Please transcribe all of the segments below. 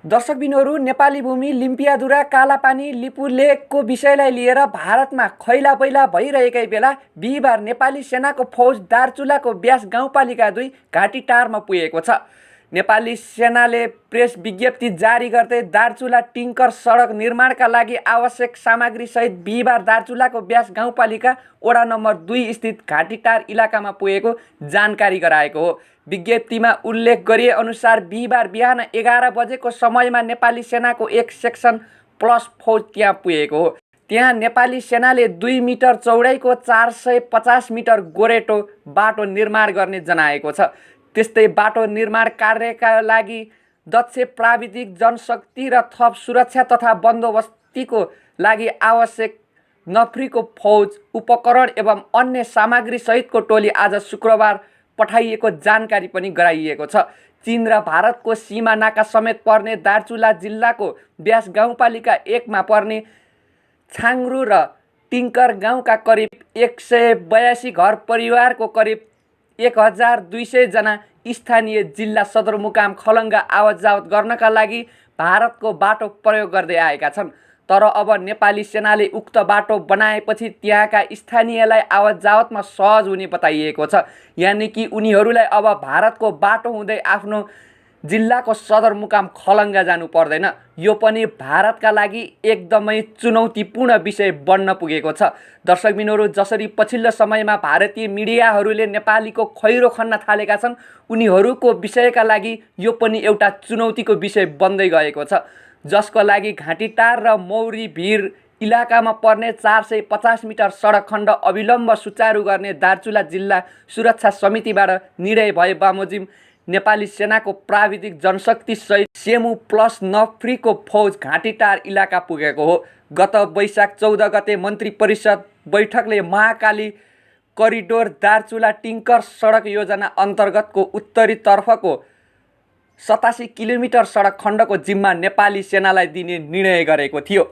दर्शकबिनहरू, नेपाली भूमि, लिम्पियाधुरा, कालापानी, लिपुलेखको विषयलाई लिएर भारतमा खैलापैला भइरहेकै बेला बिहिबार नेपाली सेनाको फौज दार्चुलाको ब्यास गाउँपालिका 2 घाँटीटारमा पुगेको छ। नेपाली सेनाले प्रेस विज्ञप्ति जारी गर्दै दार्चुला टिङ्कर सडक निर्माणका लागि आवश्यक सामग्रीसहित बिहिबार दार्चुलाको ब्यास गाउँपालिका वडा नम्बर 2 स्थित घाँटीटार इलाकामा पुगेको जानकारी गराएको हो। विज्ञप्तिमा उल्लेख गरिए अनुसार बिहिबार बिहान 11 बजेको समयमा नेपाली सेनाको एक सेक्सन प्लस फौज त्यहाँ पुगेको हो। त्यहाँ नेपाली सेनाले 2 मिटर चौडाइको 450 मिटर गोरेटो बाटो निर्माण गर्ने जनाएको छ। त्यस्तै बाटो निर्माण कार्यका लागि दक्ष प्राविधिक जनशक्ति र थप सुरक्षा तथा बन्दोबस्तीको लागि आवश्यक नफ्रीको फौज, उपकरण एवं अन्य सामग्री सहितको टोली आज शुक्रबार पठाइएको जानकारी पनि गराइएको छ। चीन र भारतको सीमा नाका समेत पर्ने दार्चुला जिल्लाको ब्यास गाउँपालिका 1 मा पर्ने छाङ्रु र टिङ्कर गाउँका करिब 182 घर परिवारको करिब 1200 जना स्थानीय जिल्ला सदरमुकाम खलङ्गा आवत-जावत गर्नका लागि भारतको बाटो प्रयोग गर्दै आएका छन्। तर अब नेपाली सेनाले उक्त बाटो बनाएपछि त्यहाँका स्थानीयलाई आवत-जावतमा सहज हुने बताइएको छ। यानि कि उनीहरूलाई अब भारतको बाटो हुँदै आफ्नो जिल्लाको सदरमुकाम खलङ्गा जानु पर्दैन। यो पनि भारतका लागि एकदमै चुनौतीपूर्ण विषय बन्न पुगेको छ। दर्शकबिनहरू, जसरी पछिल्लो समयमा भारतीय मिडियाहरूले नेपालीको खैरो खन्न थालेका छन्, उनीहरूको विषयका लागि यो पनि एउटा चुनौतीको विषय बन्दै गएको छ, जसको लागि घाँटीटार र मौरी भिर इलाकामा पर्ने 450 मिटर सडक खण्ड अविलम्ब सुचारू गर्ने दार्चुला जिल्ला सुरक्षा समितिबाट निर्णय भए बमोजिम नेपाली सेनाको प्राविधिक जनशक्ति सहित सेमु प्लस नफ्रीको फौज घाँटीटार इलाका पुगेको हो। गत वैशाख 14 गते मन्त्री परिषद बैठकले महाकाली करिडोर दार्चुला टिङ्कर सडक योजना अन्तर्गतको उत्तरी तर्फको 87 किलोमिटर सडक खण्डको जिम्मा नेपाली सेनालाई दिने निर्णय गरेको थियो।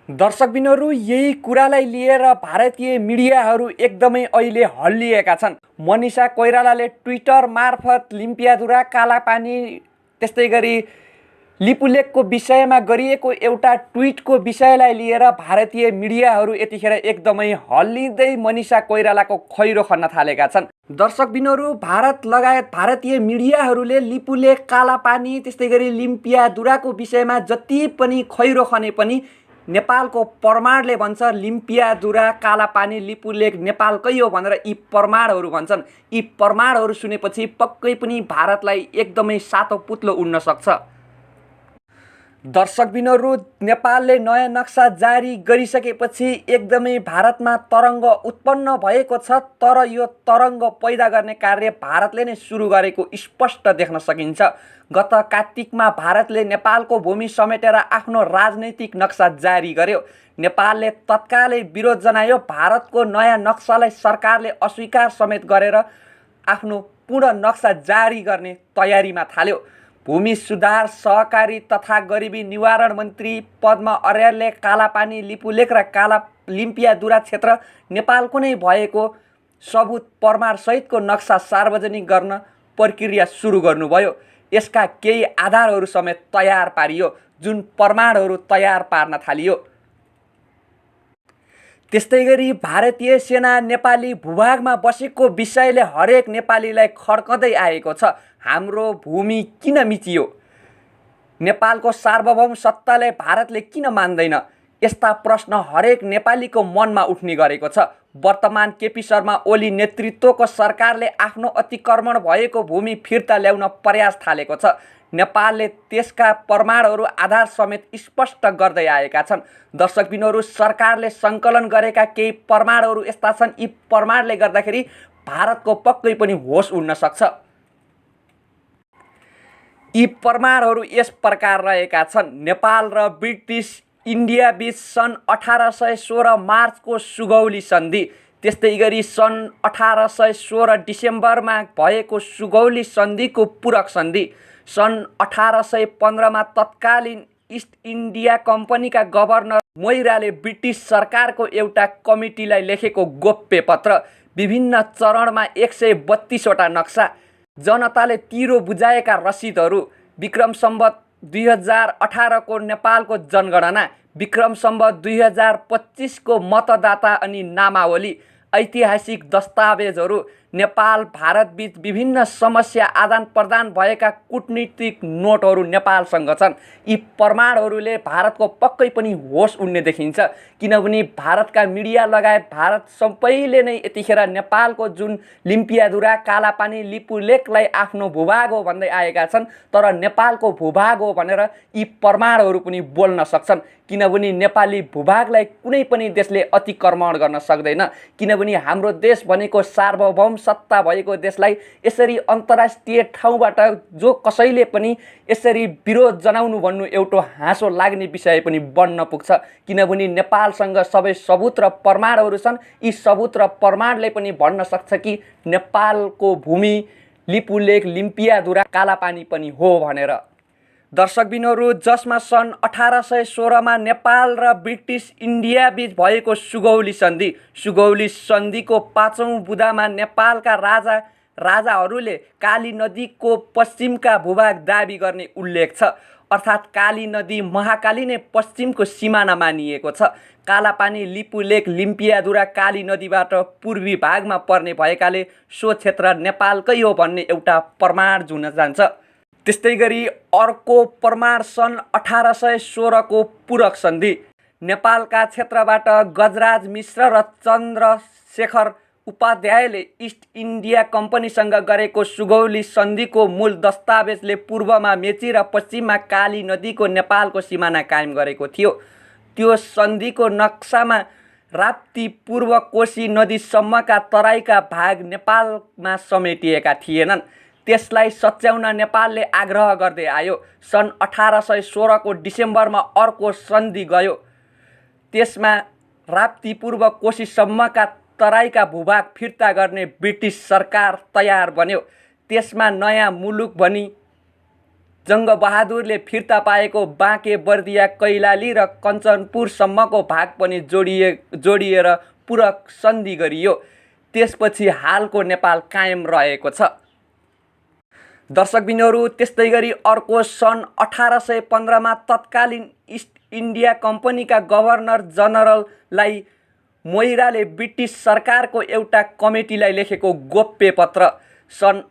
दर्शकबिनहरू, यही कुरालाई लिएर भारतीय मिडियाहरू एकदमै अहिले हल्लिएका छन्। मनिषा कोइरालाले ट्विटर मार्फत लिम्पियाधुरा, कालापानी, त्यस्तै गरी लिपुलेखको विषयमा गरिएको एउटा ट्विटको विषयलाई लिएर भारतीय मिडियाहरू यतिखेर एकदमै हल्लिँदै मनिषा कोइरालाको खैरो खन्न थालेका छन्। दर्शकबिनहरू, भारत लगायत भारतीय मिडियाहरूले लिपुलेख, कालापानी, त्यस्तै गरी लिम्पियाधुराको विषयमा जति पनि खैरो खने पनि नेपालको प्रमाणले भन्छ लिम्पियाधुरा, कालापानी, लिपुलेख नेपालकै हो भनेर यी प्रमाणहरू भन्छन्। यी प्रमाणहरू सुनेपछि पक्कै पनि भारतलाई एकदमै सातो पुत्लो उड्न सक्छ। दर्शकबिनहरू, नेपालले नयाँ नक्सा जारी गरिसकेपछि एकदमै भारतमा तरङ्ग उत्पन्न भएको छ। तर यो तरङ्ग पैदा गर्ने कार्य भारतले नै सुरु गरेको स्पष्ट देख्न सकिन्छ। गत कार्तिकमा भारतले नेपालको भूमि समेटेर आफ्नो राजनैतिक नक्सा जारी गर्यो। नेपालले तत्कालै विरोध जनायो। भारतको नयाँ नक्सालाई सरकारले अस्वीकार समेत गरेर आफ्नो पूर्ण नक्सा जारी गर्ने तयारीमा थाल्यो। भूमि सुधार, सहकारी तथा गरिबी निवारण मन्त्री पद्मा अर्यालले कालापानी, लिपुलेख र लिम्पियाधुरा क्षेत्र नेपालको नै भएको सबुत प्रमाणसहितको नक्सा सार्वजनिक गर्न प्रक्रिया सुरु गर्नुभयो। यसका केही आधारहरू समेत तयार पारियो, जुन प्रमाणहरू तयार पार्न थालियो। त्यस्तै गरी भारतीय सेना नेपाली भूभागमा बसेको विषयले हरेक नेपालीलाई खड्कँदै आएको छ। हाम्रो भूमि किन मिचियो? नेपालको सार्वभौम सत्तालाई भारतले किन मान्दैन? यस्ता प्रश्न हरेक नेपालीको मनमा उठ्ने गरेको छ। वर्तमान केपी शर्मा ओली नेतृत्वको सरकारले आफ्नो अतिक्रमण भएको भूमि फिर्ता ल्याउन प्रयास थालेको छ। नेपालले त्यसका प्रमाणहरू आधार समेत स्पष्ट गर्दै आएका छन्। दर्शकबिनहरू, सरकारले सङ्कलन गरेका केही प्रमाणहरू यस्ता छन्। यी प्रमाणले गर्दाखेरि भारतको पक्कै पनि होस उड्न सक्छ। यी प्रमाणहरू यस प्रकार रहेका छन्। नेपाल र ब्रिटिस इन्डिया बीच सन् 1816 मार्चको सुगौली सन्धि, त्यस्तै गरी सन् 1816 डिसेम्बरमा भएको सुगौली सन्धिको पूरक सन्धि, सन् 1815 तत्कालीन इस्ट इन्डिया कम्पनीका गभर्नर मोइराले ब्रिटिस सरकारको एउटा कमिटीलाई लेखेको गोप्य पत्र, विभिन्न चरणमा 132 वटा नक्सा, जनताले तिरो बुझाएका रसिदहरू, विक्रम सम्वत 2018 को नेपालको जनगणना, विक्रम सम्वत 2025 को मतदाता अनि नामावली, ऐतिहासिक दस्तावेजहरू, नेपाल भारत बीच विभिन्न समस्या आदान प्रदान भएका कूटनीतिक नोटहरू नेपालसँग छन्। यी प्रमाणहरूले भारतको पक्कै पनि होस उड्ने देखिन्छ, किनभने भारतका मिडिया लगायत भारत सबैले नै यतिखेर नेपालको जुन लिम्पियाधुरा, कालापानी, लिपुलेकलाई आफ्नो भूभाग हो भन्दै आएका छन्। तर नेपालको भूभाग हो भनेर यी प्रमाणहरू पनि बोल्न सक्छन्, किनभने नेपाली भूभागलाई कुनै पनि देशले अतिक्रमण गर्न सक्दैन, किनभने हाम्रो देश भनेको सार्वभौम सत्ता भएको देशलाई यसरी अन्तर्राष्ट्रिय ठाउँबाट जो कसैले पनि यसरी विरोध जनाउनु भन्नु एउटा हाँसो लाग्ने विषय पनि बन्न पुग्छ, किनभने नेपालसँग सबै सबुत र प्रमाणहरू छन्। यी सबुत र प्रमाणले पनि भन्न सक्छ कि नेपालको भूमि लिपुलेक, लिम्पियाधुरा, कालापानी पनि हो भनेर। दर्शकबिनहरू, जसमा सन् 1816 मा नेपाल र ब्रिटिस इन्डिया बीच भएको सुगौली सन्धिको 5औं बुँदामा नेपालका राजाहरूले काली नदीको पश्चिमका भूभाग दाबी गर्ने उल्लेख छ। अर्थात् काली नदी महाकाली नै पश्चिमको सिमाना मानिएको छ। कालापानी, लिपुलेक, लिम्पियाधुरा काली नदीबाट पूर्वी भागमा पर्ने भएकाले सो क्षेत्र नेपालकै हो भन्ने एउटा प्रमाण जुन जान्छ। त्यस्तै गरी अर्को प्रमाण सन् 1816 को पूरक सन्धि। नेपालका क्षेत्रबाट गजराज मिश्र र चन्द्रशेखर उपाध्यायले इस्ट इन्डिया कम्पनीसँग गरेको सुगौली सन्धिको मूल दस्तावेजले पूर्वमा मेची र पश्चिममा काली नदीको नेपालको सिमाना कायम गरेको थियो। त्यो सन्धिको नक्सामा राप्ती पूर्व कोशी नदीसम्मका तराईका भाग नेपालमा समेटिएका थिएनन्। त्यसलाई सच्याउन नेपालले आग्रह गर्दै आयो। सन् 1816 को डिसेम्बरमा अर्को सन्धि गयो। त्यसमा राप्ती पूर्व कोशीसम्मका तराईका भूभाग फिर्ता गर्ने ब्रिटिस सरकार तयार बन्यो। त्यसमा नयाँ मुलुक भनी जङ्गबहादुरले फिर्ता पाएको बाँके, बर्दिया, कैलाली र कञ्चनपुरसम्मको भाग पनि जोडिएर पूरक सन्धि गरियो। त्यसपछि हालको नेपाल कायम रहेको छ। दर्शकबिनहरू, त्यस्तै गरी अर्को सन् 1815 मा तत्कालीन इस्ट इन्डिया कम्पनीका गभर्नर जनरललाई मोइराले ब्रिटिस सरकारको एउटा कमिटीलाई लेखेको गोप्य पत्र। सन्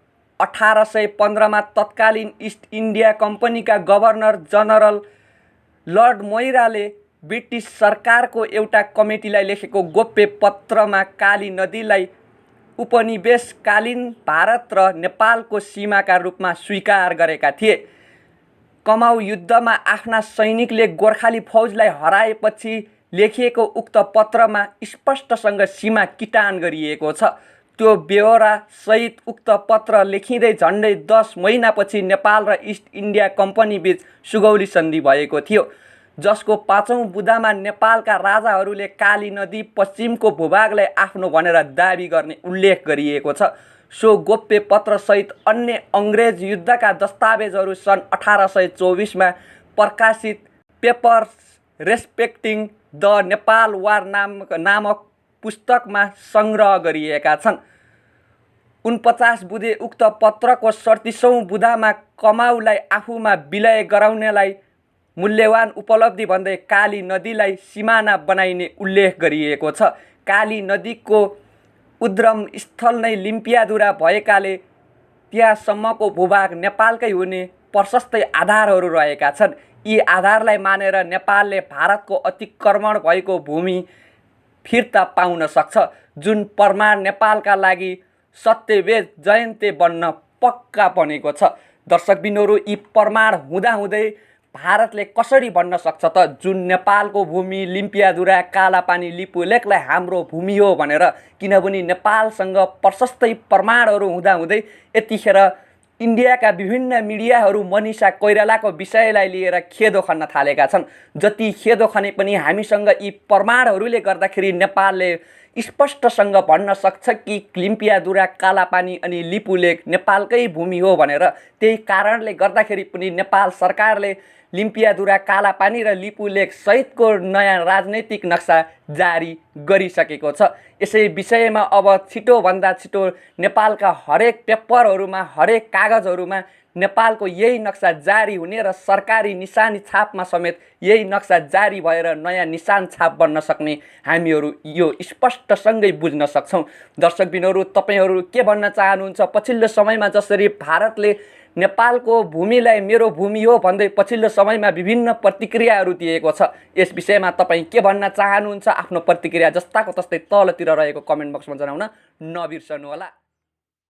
1815 मा तत्कालीन इस्ट इन्डिया कम्पनीका गभर्नर जनरल लर्ड मोइराले ब्रिटिस सरकारको एउटा कमिटीलाई लेखेको गोप्य पत्रमा काली नदीलाई उपनिवेशकालीन भारत र नेपालको सीमाका रूपमा स्वीकार गरेका थिए। कमाउ युद्धमा आफ्ना सैनिकले गोर्खाली फौजलाई हराएपछि लेखिएको उक्त पत्रमा स्पष्टसँग सीमा किटान गरिएको छ। त्यो बेहोरा सहित उक्त पत्र लेखिँदै झन्डै 10 महिनापछि नेपाल र इस्ट इन्डिया कम्पनी बीच सुगौली सन्धि भएको थियो, जसको 5औं बुँदामा नेपालका राजाहरूले काली नदी पश्चिमको भूभागलाई आफ्नो भनेर दाबी गर्ने उल्लेख गरिएको छ। सो गोप्य पत्र सहित अन्य अङ्ग्रेज युद्धका दस्तावेजहरू सन् 1824 मा प्रकाशित पेपर्स रेस्पेक्टिङ द नेपाल वार नामक पुस्तकमा सङ्ग्रह गरिएका छन्। 49 बुँदे उक्त पत्रको 37औं बुँदामा कमाउलाई आफूमा विलय गराउनेलाई मूल्यवान उपलब्धि भन्दै काली नदीलाई सिमाना बनाइने उल्लेख गरिएको छ। काली नदीको उद्गम स्थल नै लिम्पियाधुरा भएकाले त्यहाँसम्मको भूभाग नेपालकै हुने प्रशस्तै आधारहरू रहेका छन्। यी आधारलाई मानेर नेपालले भारतको अतिक्रमण भएको भूमि फिर्ता पाउन सक्छ, जुन प्रमाण नेपालका लागि सत्यवेद जयन्ते बन्न पक्का बनेको छ। दर्शकबिनहरू, यी प्रमाण हुँदाहुँदै भारतले कसरी भन्न सक्छ त जुन नेपालको भूमि लिम्पियाधुरा, कालापानी, लिपुलेकलाई हाम्रो भूमि हो भनेर? किनभने नेपालसँग प्रशस्तै प्रमाणहरू हुँदाहुँदै यतिखेर इन्डियाका विभिन्न मिडियाहरू मनिषा कोइरालाको विषयलाई लिएर खेदो खन्न थालेका छन्। जति खेदो खने पनि हामीसँग यी प्रमाणहरूले गर्दाखेरि नेपालले स्पष्टसँग भन्न सक्छ कि लिम्पियाधुरा, कालापानी अनि लिपुलेक नेपालकै भूमि हो भनेर। त्यही कारणले गर्दाखेरि पनि नेपाल सरकारले लिम्पियाधुरा, कालापानी र लिपुलेक सहितको नयाँ राजनैतिक नक्सा जारी गरिसकेको छ। यसै विषयमा अब छिटोभन्दा छिटो नेपालका हरेक पेपरहरूमा, हरेक कागजहरूमा नेपालको यही नक्सा जारी हुने र सरकारी निशानी छापमा समेत यही नक्सा जारी भएर नयाँ निशान छाप बन्न सक्ने हामीहरू यो स्पष्टसँगै बुझ्न सक्छौँ। दर्शकबिनहरू, तपाईहरू के भन्न चाहनुहुन्छ? पछिल्लो समयमा जसरी भारतले नेपालको भूमिलाई मेरो भूमि हो भन्दै पछिल्लो समयमा विभिन्न प्रतिक्रियाहरू दिएको छ, यस विषयमा तपाईँ के भन्न चाहनुहुन्छ? आफ्नो प्रतिक्रिया जस्ताको तस्तै तलतिर रहेको कमेन्ट बक्समा जनाउन नबिर्सनुहोला।